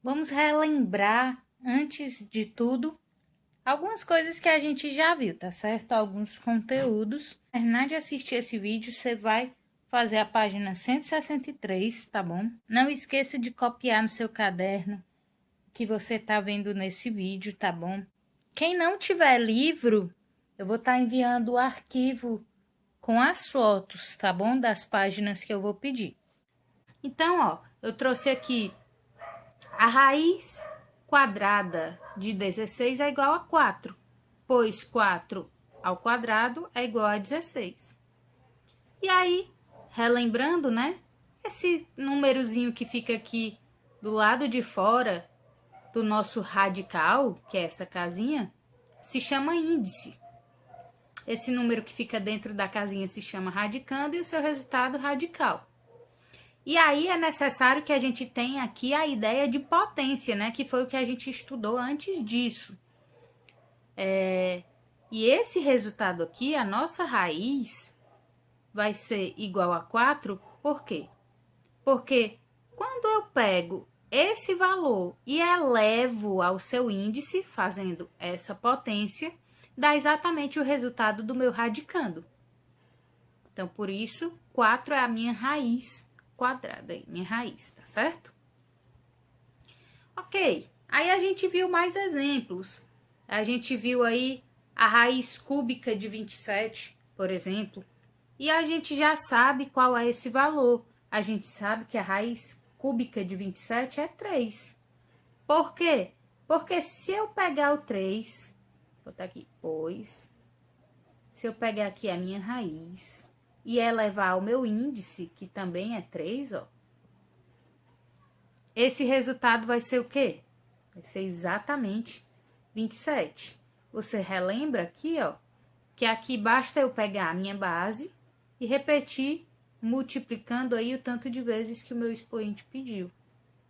Vamos relembrar, antes de tudo, algumas coisas que a gente já viu, tá certo? Alguns conteúdos. Terminar de assistir esse vídeo, você vai fazer a página 163, tá bom? Não esqueça de copiar no seu caderno o que você tá vendo nesse vídeo, tá bom? Quem não tiver livro, eu vou estar enviando o arquivo com as fotos, tá bom? Das páginas que eu vou pedir. Então, ó, eu trouxe aqui a raiz quadrada de 16 é igual a 4, pois 4 ao quadrado é igual a 16. E aí, relembrando, né? Esse númerozinho que fica aqui do lado de fora do nosso radical, que é essa casinha, se chama índice. Esse número que fica dentro da casinha se chama radicando e o seu resultado radical. E aí é necessário que a gente tenha aqui a ideia de potência, né? Que foi o que a gente estudou antes disso. E esse resultado aqui, a nossa raiz, vai ser igual a 4, por quê? Porque quando eu pego esse valor e elevo ao seu índice, fazendo essa potência, dá exatamente o resultado do meu radicando. Então, por isso, 4 é a minha raiz quadrada, minha raiz, tá certo? Ok, aí a gente viu mais exemplos. A gente viu aí a raiz cúbica de 27, por exemplo. E a gente já sabe qual é esse valor. A gente sabe que a raiz cúbica de 27 é 3. Por quê? Porque se eu pegar o 3, vou botar aqui, pois, se eu pegar aqui a minha raiz e elevar ao meu índice, que também é 3, ó, esse resultado vai ser o quê? Vai ser exatamente 27. Você relembra aqui, ó, que aqui basta eu pegar a minha base e repetir, multiplicando aí o tanto de vezes que o meu expoente pediu.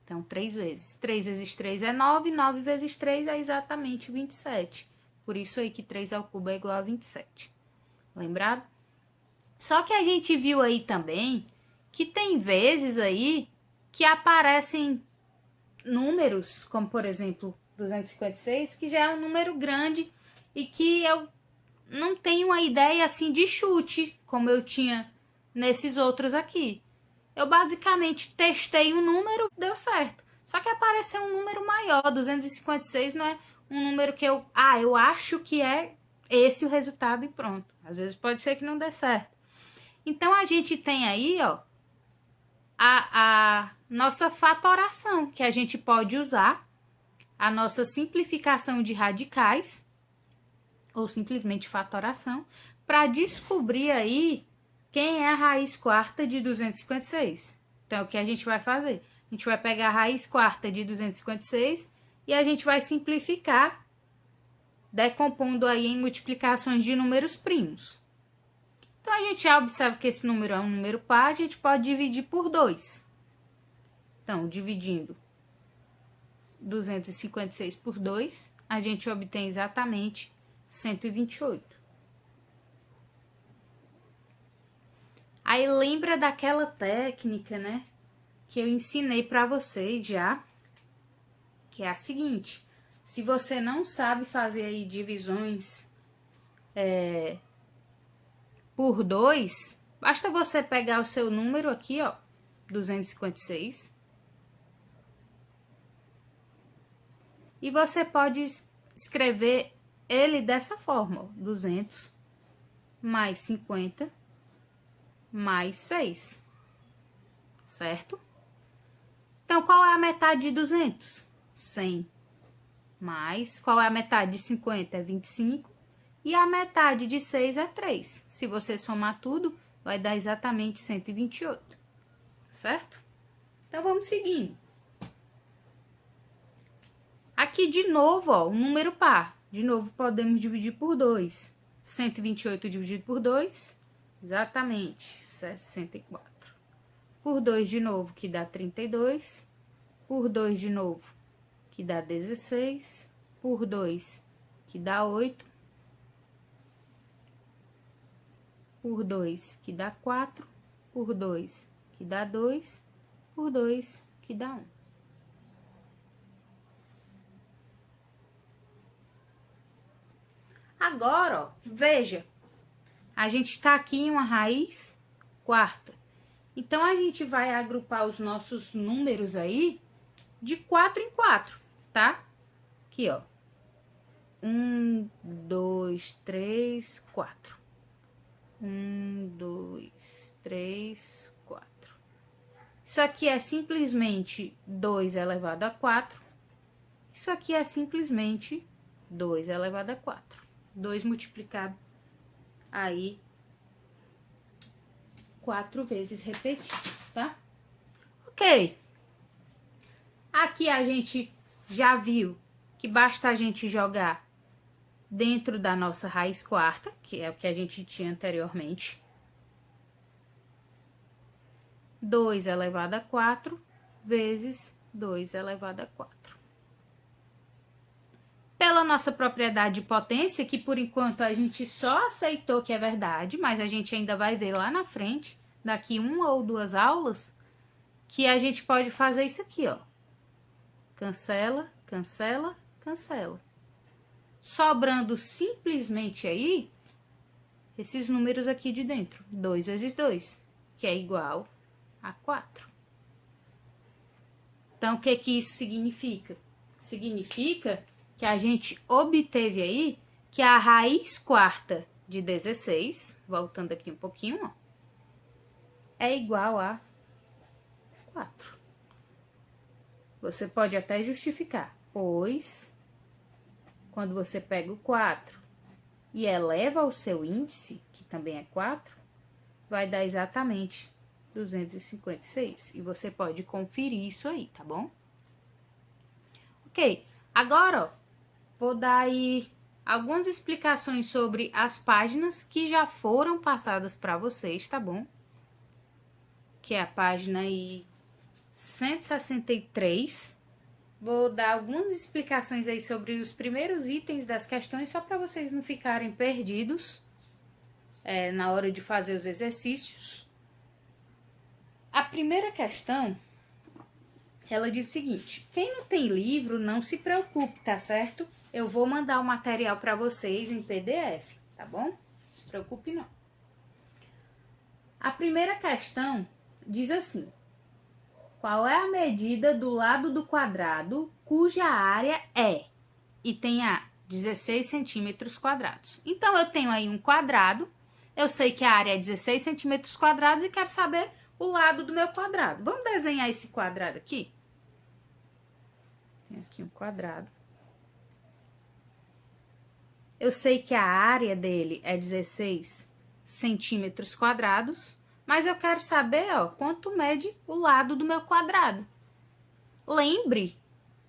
Então, 3 vezes. 3 vezes 3 é 9, 9 vezes 3 é exatamente 27. Por isso aí que 3 ao cubo é igual a 27. Lembrado? Só que a gente viu aí também que tem vezes aí que aparecem números, como por exemplo 256, que já é um número grande e que eu não tenho uma ideia assim de chute, como eu tinha nesses outros aqui. Eu basicamente testei um número, deu certo. Só que apareceu um número maior, 256 não é um número que eu acho que é esse o resultado e pronto. Às vezes pode ser que não dê certo. Então a gente tem aí, ó, a nossa fatoração, que a gente pode usar, a nossa simplificação de radicais, ou simplesmente fatoração, para descobrir aí quem é a raiz quarta de 256. Então, o que a gente vai fazer? A gente vai pegar a raiz quarta de 256 e a gente vai simplificar, decompondo aí em multiplicações de números primos. Então, a gente já observa que esse número é um número par, a gente pode dividir por 2. Então, dividindo 256 por 2, a gente obtém exatamente 128. Aí lembra daquela técnica, né, que eu ensinei para vocês já, que é a seguinte: se você não sabe fazer aí divisões por 2, basta você pegar o seu número aqui, ó, 256, e você pode escrever ele dessa forma, ó, 200 mais 50 mais 6, certo? Então, qual é a metade de 200? 100. Mais, qual é a metade de 50? É 25. E a metade de 6 é 3. Se você somar tudo, vai dar exatamente 128. Certo? Então, vamos seguindo. Aqui, de novo, ó, um número par. De novo, podemos dividir por 2. 128 dividido por 2, exatamente 64. Por 2 de novo, que dá 32. Por 2 de novo, que dá 16. Por 2, que dá 8. Por 2, que dá 4. Por 2, que dá 2. Por 2, que dá 1. Agora, ó, veja, a gente está aqui em uma raiz quarta. Então, a gente vai agrupar os nossos números aí de 4 em 4, tá? Aqui, ó. 1, 2, 3, 4. 1, 2, 3, 4. Isso aqui é simplesmente 2 elevado a 4. Isso aqui é simplesmente 2 elevado a 4. 2 multiplicado aí 4 vezes repetidos, tá? Ok. Aqui a gente já viu que basta a gente jogar dentro da nossa raiz quarta, que é o que a gente tinha anteriormente. 2 elevado a 4 vezes 2 elevado a 4. Pela nossa propriedade de potência, que por enquanto a gente só aceitou que é verdade, mas a gente ainda vai ver lá na frente, daqui 1 ou 2 aulas, que a gente pode fazer isso aqui, ó. Cancela, cancela, cancela. Sobrando simplesmente aí, esses números aqui de dentro. 2 vezes 2, que é igual a 4. Então, o que que isso significa? Significa que a gente obteve aí que a raiz quarta de 16, voltando aqui um pouquinho, ó, é igual a 4. Você pode até justificar, pois quando você pega o 4 e eleva o seu índice, que também é 4, vai dar exatamente 256. E você pode conferir isso aí, tá bom? Ok, agora, ó, vou dar aí algumas explicações sobre as páginas que já foram passadas para vocês, tá bom? Que é a página aí 163. Vou dar algumas explicações aí sobre os primeiros itens das questões, só para vocês não ficarem perdidos na hora de fazer os exercícios. A primeira questão, ela diz o seguinte: quem não tem livro, não se preocupe, tá certo? Eu vou mandar o material para vocês em PDF, tá bom? Não se preocupe não. A primeira questão diz assim: qual é a medida do lado do quadrado cuja área é? E tem a 16 centímetros quadrados. Então, eu tenho aí um quadrado, eu sei que a área é 16 centímetros quadrados e quero saber o lado do meu quadrado. Vamos desenhar esse quadrado aqui? Tem aqui um quadrado. Eu sei que a área dele é 16 centímetros quadrados, mas eu quero saber, ó, quanto mede o lado do meu quadrado. Lembre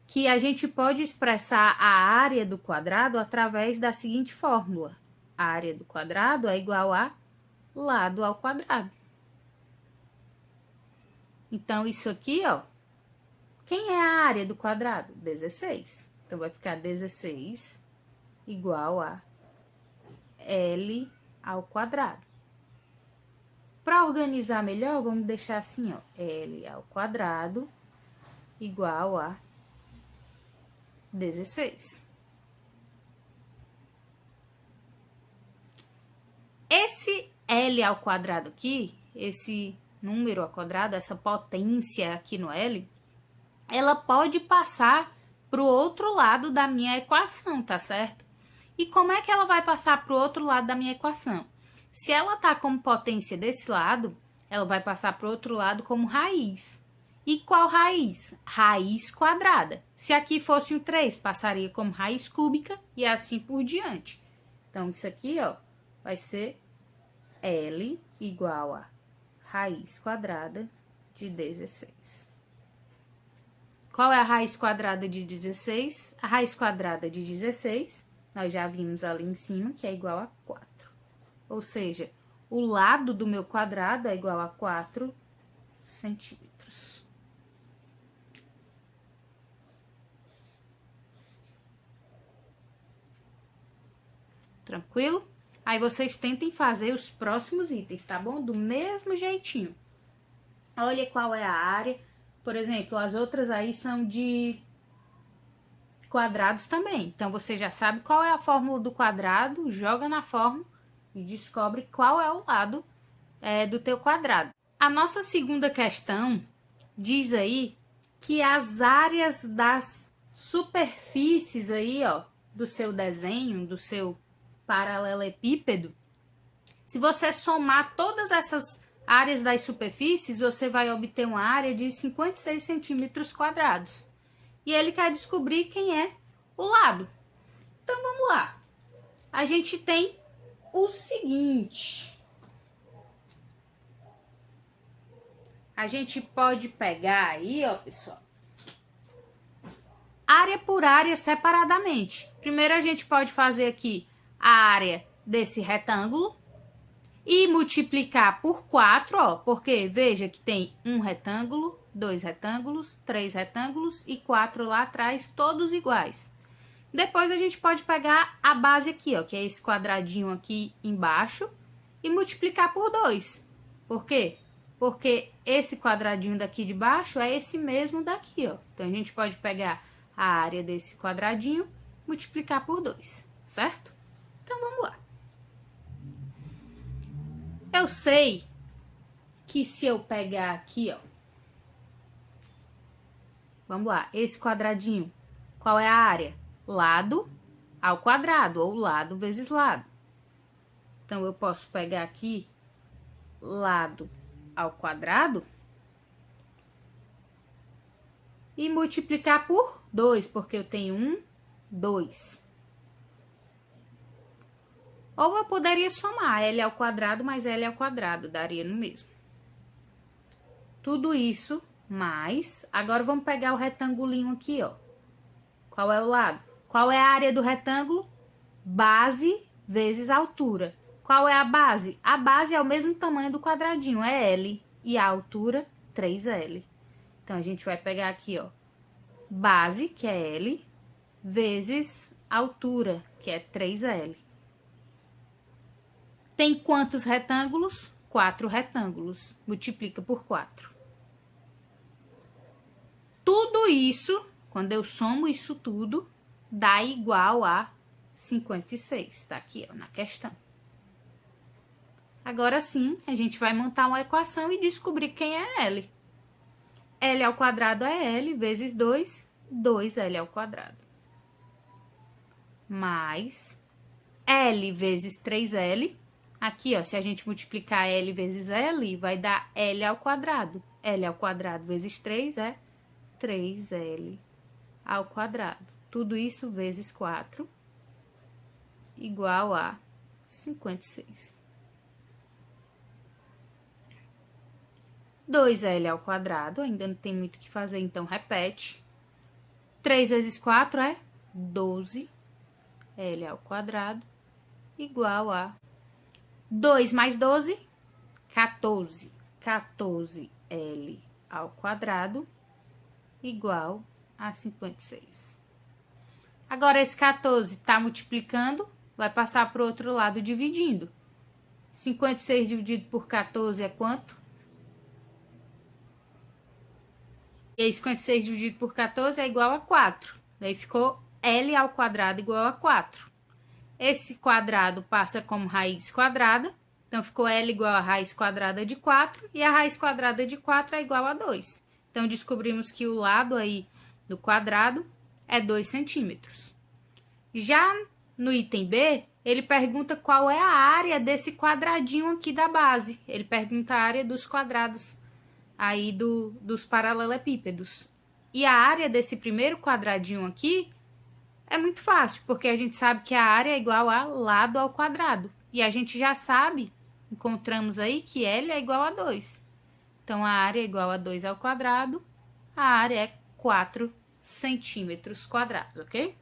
que a gente pode expressar a área do quadrado através da seguinte fórmula. A área do quadrado é igual a lado ao quadrado. Então, isso aqui, ó, quem é a área do quadrado? 16. Então, vai ficar 16 igual a L ao quadrado. Para organizar melhor, vamos deixar assim, ó, L ao quadrado igual a 16. Esse L ao quadrado aqui, esse número ao quadrado, essa potência aqui no L, ela pode passar para o outro lado da minha equação, tá certo? E como é que ela vai passar para o outro lado da minha equação? Se ela tá como potência desse lado, ela vai passar para o outro lado como raiz. E qual raiz? Raiz quadrada. Se aqui fosse um 3, passaria como raiz cúbica e assim por diante. Então, isso aqui, ó, vai ser L igual a raiz quadrada de 16. Qual é a raiz quadrada de 16? A raiz quadrada de 16, nós já vimos ali em cima, que é igual a 4. Ou seja, o lado do meu quadrado é igual a 4 centímetros. Tranquilo? Aí vocês tentem fazer os próximos itens, tá bom? Do mesmo jeitinho. Olha qual é a área. Por exemplo, as outras aí são de quadrados também. Então, você já sabe qual é a fórmula do quadrado, joga na fórmula e descobre qual é o lado do teu quadrado. A nossa segunda questão diz aí que as áreas das superfícies aí, ó, do seu desenho, do seu paralelepípedo, se você somar todas essas áreas das superfícies, você vai obter uma área de 56 centímetros quadrados. E ele quer descobrir quem é o lado. Então, vamos lá. A gente tem o seguinte. A gente pode pegar aí, ó, pessoal, área por área separadamente. Primeiro, a gente pode fazer aqui a área desse retângulo e multiplicar por 4, ó, porque veja que tem um retângulo, 2 retângulos, 3 retângulos e 4 lá atrás, todos iguais. Depois a gente pode pegar a base aqui, ó, que é esse quadradinho aqui embaixo, e multiplicar por 2. Por quê? Porque esse quadradinho daqui de baixo é esse mesmo daqui, ó. Então, a gente pode pegar a área desse quadradinho, multiplicar por 2, certo? Então, vamos lá. Eu sei que se eu pegar aqui, ó, vamos lá, esse quadradinho, qual é a área? Lado ao quadrado, ou lado vezes lado. Então, eu posso pegar aqui lado ao quadrado e multiplicar por 2, porque eu tenho 2. Ou eu poderia somar L ao quadrado mais L ao quadrado, daria no mesmo. Tudo isso mais... Agora, vamos pegar o retangulinho aqui, ó. Qual é o lado? Qual é a área do retângulo? Base vezes altura. Qual é a base? A base é o mesmo tamanho do quadradinho, é L. E a altura, 3L. Então, a gente vai pegar aqui, ó. Base, que é L, vezes altura, que é 3L. Tem quantos retângulos? 4 retângulos. Multiplica por 4. Tudo isso, quando eu somo isso tudo, dá igual a 56. Tá aqui, ó, na questão. Agora sim, a gente vai montar uma equação e descobrir quem é L. L ao quadrado é L vezes 2, 2L ao quadrado. Mais L vezes 3L. Aqui, ó, se a gente multiplicar L vezes L, vai dar L ao quadrado. L ao quadrado vezes 3 é 3L ao quadrado. Tudo isso vezes 4 igual a 56. 2L ao quadrado, ainda não tem muito o que fazer, então repete. 3 vezes 4 é 12L ao quadrado igual a 2 mais 12, 14. 14L ao quadrado igual a 56. Agora, esse 14 está multiplicando, vai passar para o outro lado dividindo. 56 dividido por 14 é quanto? E aí, 56 dividido por 14 é igual a 4. Daí ficou L ao quadrado igual a 4. Esse quadrado passa como raiz quadrada. Então, ficou L igual a raiz quadrada de 4. E a raiz quadrada de 4 é igual a 2. Então, descobrimos que o lado aí do quadrado é 2 centímetros. Já no item B, ele pergunta qual é a área desse quadradinho aqui da base. Ele pergunta a área dos quadrados aí dos paralelepípedos. E a área desse primeiro quadradinho aqui é muito fácil, porque a gente sabe que a área é igual a lado ao quadrado. E a gente já sabe, encontramos aí que L é igual a 2. Então, a área é igual a 2 ao quadrado, a área é 4 centímetros quadrados, ok?